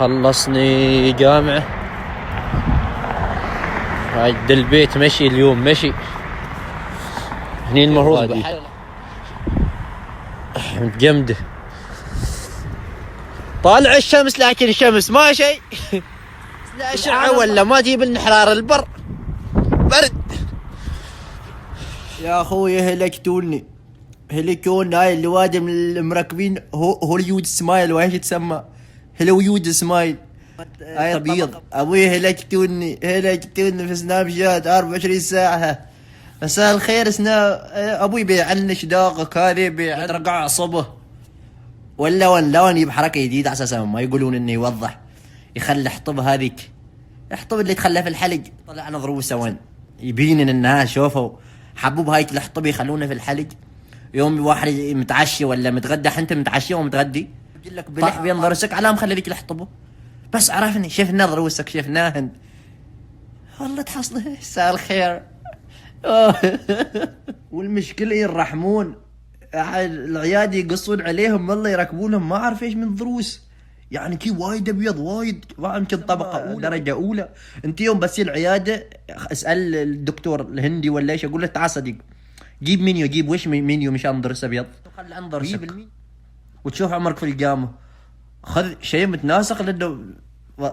خلصني جامعة، رايد البيت مشي اليوم مشي. هني المفروض متجمدة، طالع الشمس لكن الشمس ما شي. لا أشعة ولا ما تجيب لنا حرارة البر، برد. يا اخوي هلكتوني هلكون. هاي اللوادم المركبين هوليود سمايل، وايش تسمى هوليود سمايل. هاي بيض ابوي هلكتوني في سناب شات 24 ساعة. مساء الخير ابوي بيعنش داقك هذه بيرقع عصبه ولا يجيب حركة جديدة على اساس ما يقولون انه يوضح، يخلي حطب هذيك، الحطب اللي تخلى في الحلق طلعنا ضروسه وين يبين ان الناس شوفوا حبوب هايك الحطب يخلونه في الحلق. يوم واحد متعشي ولا متغدى، انت متعشي ومتغدي يجي لك بلح بين ضرسك على مخلي لك الحطبه. بس عرفني شفنا ضروسك شفناهن والله تحصل. مساء الخير. والمشكلة يرحمون العيادة يقصون عليهم والله يركبونهم ما اعرف ايش من ضروس، يعني كي وايد ابيض وايد يمكن طبقة أولى درجة أولى. أنت يوم بس العيادة اسأل الدكتور الهندي ولا ايش، أقول له تعال صديق جيب منيو، جيب وش منيو مشان ضرس أبيض، خلي عن ضرسك وتشوف عمرك في الجامعة. خذ شيء متناسق لأنه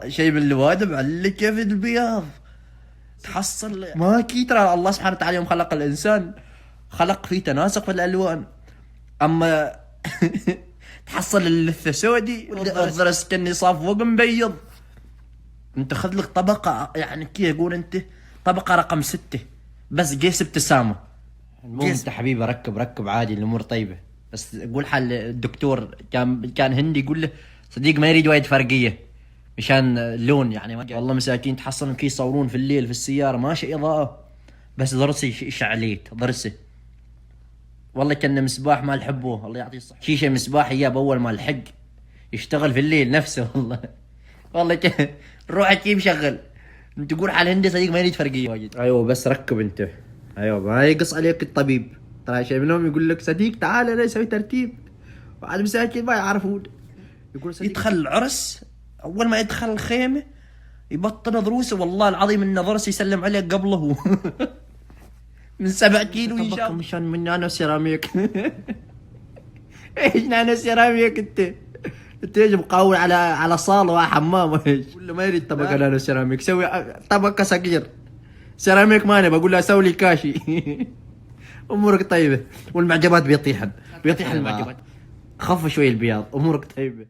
شيء من الوادم على كيف البياض تحصل ما كي. ترى الله سبحانه وتعالى يوم خلق الإنسان خلق فيه تناسق في الألوان، أما تحصل اللثة سودي والضرس كني صاف فوق مبيض. انت خذ لك طبقة يعني كي يقول انت طبقة رقم 6 بس قيس ابتسامة. المهم انت حبيبي ركب عادي الامور طيبة، بس قول حال الدكتور كان هندي يقول له صديق ما يريد وايد فرقية مشان اللون يعني والله مساكين تحصلهم كي يصورون في الليل في السيارة ماشي اضاءة بس ضرسي شعليت ضرسي والله كان مصباح ما الحبوه الله يعطيه الصحة. شيشه مصباح اياه باول ما الحق يشتغل في الليل نفسه والله روحك كيف مشغل. انت تقول على الهندي صديق ما يريد فرقيه واجد. ايوه بس ركب انت، ايوه ما يقص عليك الطبيب. ترى شيء منهم يقول لك صديق تعال انا اسوي ترتيب، وعاد مساكين ما يعرفون. يقول يدخل العرس اول ما يدخل الخيمه يبطل ضروسه والله العظيم ان ضرس يسلم عليك قبله. من 7 كيلو يشاف مشان من نانو سيراميك. ايش نانو سيراميك انت ايش مقاول على صاله وحمام ايش؟ ولا ما يريد طبقه نانو سيراميك، سوي طبقه صغير سيراميك ما انا بقول له سوي لي كاشي. امورك طيبه والمعجبات بيطيحن المعجبات، خف شوي البياض امورك طيبه.